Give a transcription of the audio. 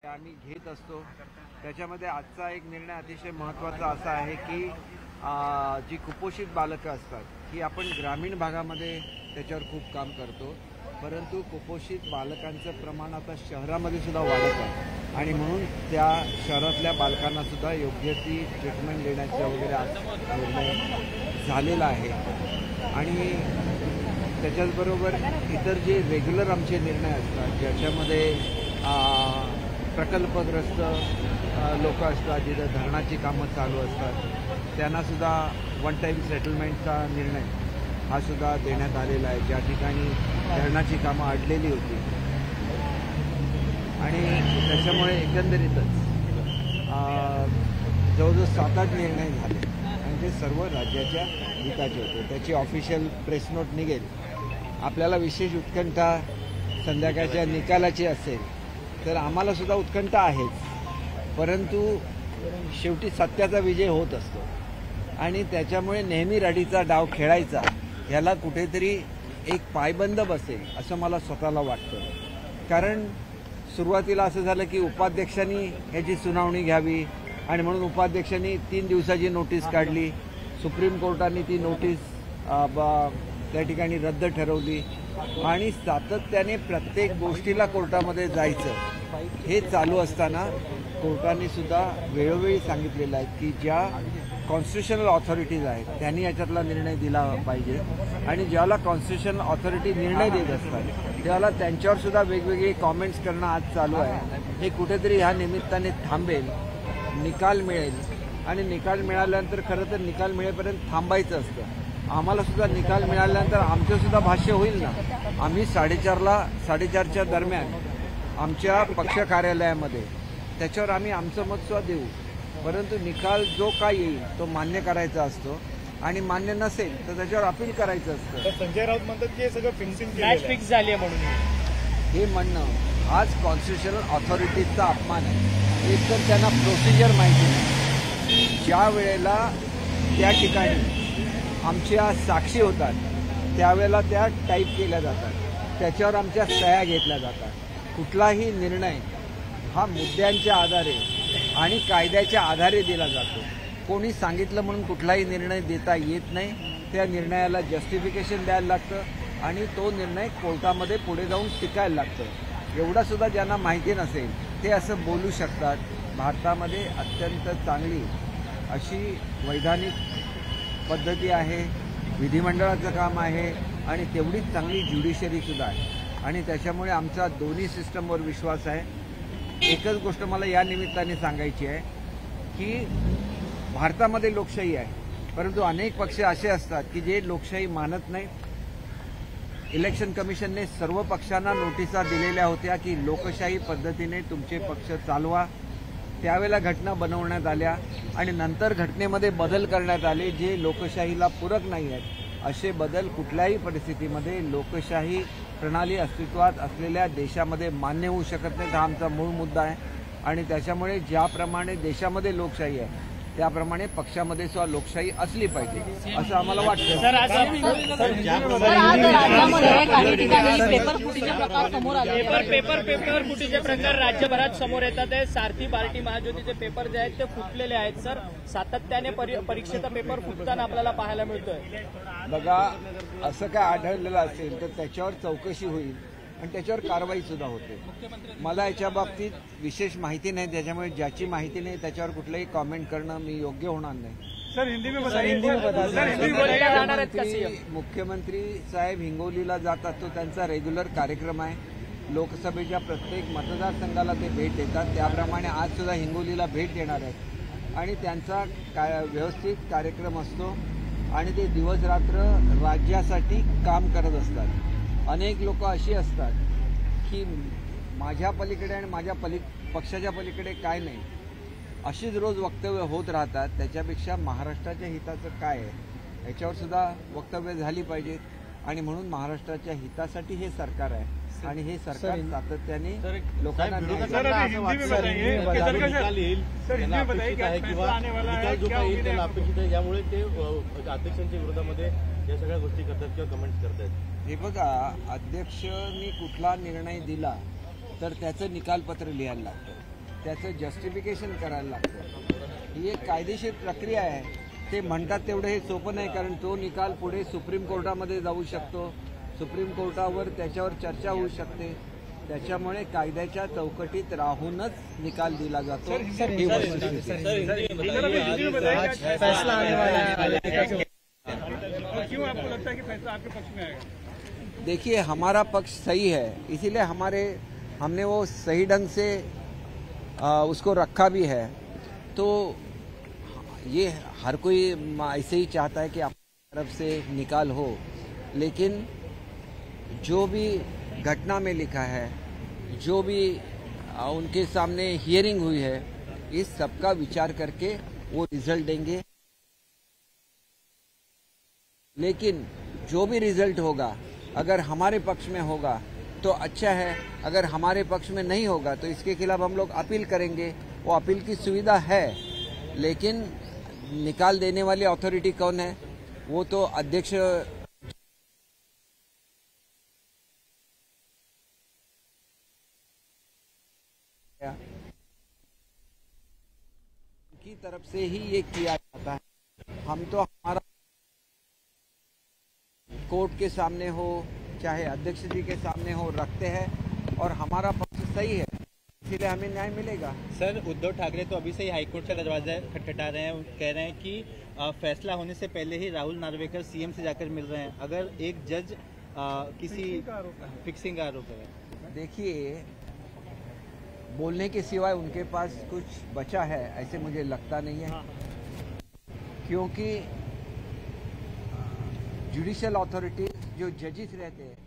आम्ही घेत असतो। त्याच्यामध्ये आजचा एक निर्णय अतिशय महत्त्वाचा असा आहे की जी कुपोषित बालकं असतात ही आपण ग्रामीण भागामध्ये त्याच्यावर खूप काम करतो, परंतु कुपोषित बालकांचं प्रमाण आता शहरामध्ये सुद्धा वाढत आहे आणि म्हणून त्या शहरातल्या बालकांना सुद्धा योग्य ती ट्रीटमेंट देण्याचा वगैरे आज निर्णय झालेला आहे। आणि त्याच्याचबरोबर इतर जे रेग्युलर आमचे निर्णय असतात ज्याच्यामध्ये प्रकल्पग्रस्त लोक असतात, जिथे धरणाची कामं चालू असतात, त्यांनासुद्धा वन टाईम सेटलमेंटचा निर्णय हा सुद्धा देण्यात आलेला आहे, ज्या ठिकाणी धरणाची कामं अडलेली होती। आणि त्याच्यामुळे एकंदरीतच जवळजवळ 7-8 निर्णय झाले आणि ते सर्व राज्याच्या हिताचे होते। त्याची ऑफिशियल प्रेस नोट निघेल। आपल्याला विशेष उत्कंठा संध्याकाळच्या निकालाची असेल तर आम्हाला सुद्धा उत्कंठा आहेच, परंतु शेवटी सत्याचा विजय होत असतो आणि त्याच्यामुळे नेहमी रडीचा डाव खेळायचा याला कुठेतरी एक पायबंद बसेल असं मला स्वतःला वाटतं। कारण सुरुवातीला असं झालं की उपाध्यक्षांनी ह्याची सुनावणी घ्यावी आणि म्हणून उपाध्यक्षांनी 3 दिवसाची नोटीस काढली। सुप्रीम कोर्टाने ती नोटीस त्या ठिकाणी रद्द ठरवली आणि सातत्याने प्रत्येक गोष्टीला कोर्टामध्ये जायचं हे चालू असताना कोर्टाने सुद्धा वेळोवेळी सांगितलेलं आहे की ज्या कॉन्स्टिट्युशनल ऑथॉरिटीज आहेत त्यांनी याच्यातला निर्णय दिला पाहिजे आणि ज्याला कॉन्स्टिट्युशनल ऑथॉरिटी निर्णय देत असतात त्याला त्यांच्यावर सुद्धा वेगवेगळे कॉमेंट्स करणं आज चालू आहे। हे कुठेतरी ह्या निमित्ताने थांबेल, निकाल मिळेल आणि निकाल मिळाल्यानंतर खरं तर निकाल मिळेपर्यंत थांबायचं असतं। आम्हाला सुद्धा निकाल मिळाल्यानंतर आमचं सुद्धा भाष्य होईल ना। आम्ही 4:30च्या दरम्यान आमच्या पक्ष कार्यालयामध्ये त्याच्यावर आम्ही आमचं मत सुद्धा देऊ, परंतु निकाल जो काय येईल तो मान्य करायचा असतो आणि मान्य नसेल तर त्याच्यावर अपील करायचं असतं। संजय राऊत म्हणतात की हे सगळं फिक्स झाली आहे म्हणून हे म्हणणं आज कॉन्स्टिट्युशनल ऑथॉरिटीजचा अपमान आहे। एक तर त्यांना प्रोसिजर माहिती नाही। ज्या वेळेला त्या ठिकाणी आमच्या साक्षी होतात त्यावेळेला त्या टाईप केल्या जातात, त्याच्यावर आमच्या सह्या घेतल्या जातात। कुठलाही निर्णय हा मुद्द्यांच्या आधारे आणि कायद्याच्या आधारे दिला जातो। कोणी सांगितलं म्हणून कुठलाही निर्णय देता येत नाही। त्या निर्णयाला जस्टिफिकेशन द्यायला लागतं आणि तो निर्णय कोर्टामध्ये पुढे जाऊन टिकायला लागतं। एवढा सुद्धा ज्यांना माहिती नसेल ते असं बोलू शकतात। भारतामध्ये अत्यंत चांगली अशी वैधानिक पद्धती आहे, विधिमंडळाचं काम आहे आणि तेवढीच चांगली ज्युडिशरी सुद्धा आहे आणि त्याच्यामुळे आमचा दोन्ही सिस्टमवर विश्वास आहे। एकच गोष्ट मला या निमित्ताने सांगायची आहे की भारतामध्ये लोकशाही आहे, परंतु अनेक पक्ष असे असतात की जे लोकशाही मानत नाहीत। इलेक्शन कमिशनने सर्व पक्षांना नोटिसा दिलेल्या होत्या की लोकशाही पद्धतीने तुमचे पक्ष चालवा। त्यावेळेला घटना बनवण्यात आल्या आणि नंतर घटनेमध्ये बदल करण्यात आले जे लोकशाहीला पूरक नाही आहेत। असे बदल कुठल्याही परिस्थितीमध्ये लोकशाही प्रणाली अस्तित्वात असलेल्या देशामध्ये मान्य होऊ शकत नाहीत। हा आमचा मूळ मुद्दा आहे आणि त्याच्यामुळे ज्याप्रमाणे देशामध्ये लोकशाही आहे त्याप्रमाणे पक्षामध्ये सुद्धा लोकशाही असली पाहिजे असं आम्हाला वाटतं। पेपर फुटीचे प्रकार राज्यभरात समोर येतात आहे। सारथी बार्टी महाज्योतीचे पेपर जे आहेत ते फुटलेले आहेत सर। सातत्याने परीक्षेचा पेपर फुटताना आपल्याला पाहायला मिळतोय। बघा, असं काय आढळलेलं असेल तर त्याच्यावर चौकशी होईल आणि त्याच्यावर कारवाई सुद्धा होते। मला याच्या बाबतीत विशेष माहिती नाही, त्याच्यामुळे ज्याची माहिती नाही त्याच्यावर कुठलंही कॉमेंट करणं मी योग्य होणार नाही। सर हिंदी में मुख्यमंत्री साहेब हिंगोलीला जातात, तो त्यांचा रेग्युलर कार्यक्रम आहे। लोकसभेच्या प्रत्येक मतदारसंघाला ते भेट देतात, त्याप्रमाणे आज सुद्धा हिंगोलीला भेट देणार आहेत आणि त्यांचा व्यवस्थित कार्यक्रम असतो आणि ते दिवस रात्र राज्यासाठी काम करत असतात। अनेक लोक अशी असतात की माझ्या पलीकडे आणि माझ्या पक्षाच्या पलीकडे काय नाही अशीच रोज वक्तव्य होत राहतात। त्याच्यापेक्षा महाराष्ट्राच्या हिताचं काय आहे याच्यावर सुद्धा वक्तव्य झाली पाहिजेत आणि म्हणून महाराष्ट्राच्या हितासाठी हे सरकार आहे आणि हे सरकार सातत्याने लोकांना ज्यामुळे ते अध्यक्षांच्या विरोधामध्ये या सगळ्या गोष्टी करतात किंवा कमेंट्स करतात। हे बघा, अध्यक्षांनी कुठला निर्णय दिला तर त्याचं निकालपत्र लिहायला लागतं त्याचं जस्टिफिकेशन करायला लागतं. ही एक कायदेशीर प्रक्रिया आहे. ते म्हणतात तेवढं हे सोपं नाही, कारण तो निकाल पुढे सुप्रीम कोर्टामध्ये जाऊ शकतो. सुप्रीम कोर्टावर त्याच्यावर चर्चा होऊ शकते. त्याच्यामुळे कायद्याच्या चौकटीत राहूनच निकाल दिला जातो. ही वस्तुस्थिती आहे. फैसला आने वाला है, क्यों आपको लगता है कि फैसला आपके पक्ष में आएगा? देखिए, हमारा पक्ष सही है, इसीलिए हमने वो सही ढंग से उसको रखा भी है. तो ये हर कोई ऐसे ही चाहता है कि अपनी तरफ से निकाल हो, लेकिन जो भी घटना में लिखा है, जो भी उनके सामने हियरिंग हुई है, इस सब का विचार करके वो रिजल्ट देंगे. लेकिन जो भी रिजल्ट होगा, अगर हमारे पक्ष में होगा तो अच्छा है, अगर हमारे पक्ष में नहीं होगा तो इसके खिलाफ हम लोग अपील करेंगे. वो अपील की सुविधा है, लेकिन निकाल देने वाली अथॉरिटी कौन है, वो तो अध्यक्ष की तरफ से ही ये किया जाता है. हम तो हमारा कोर्ट के सामने हो चाहे अध्यक्ष जी के सामने हो रखते हैं, और हमारा पक्ष सही है, इसलिए हमें न्याय मिलेगा. सर उद्धव ठाकरे तो अभी से ही हाईकोर्ट का दरवाजा खटखटा रहे हैं. कह रहे हैं कि फैसला होने से पहले ही राहुल नार्वेकर सीएम से जाकर मिल रहे हैं. अगर एक जज किसी फिक्सिंग का आरोप है. देखिए, बोलने के सिवाय उनके पास कुछ बचा है ऐसे मुझे लगता नहीं है, क्योंकि जुडिशियल अथॉरिटी जो जजेस रहते हैं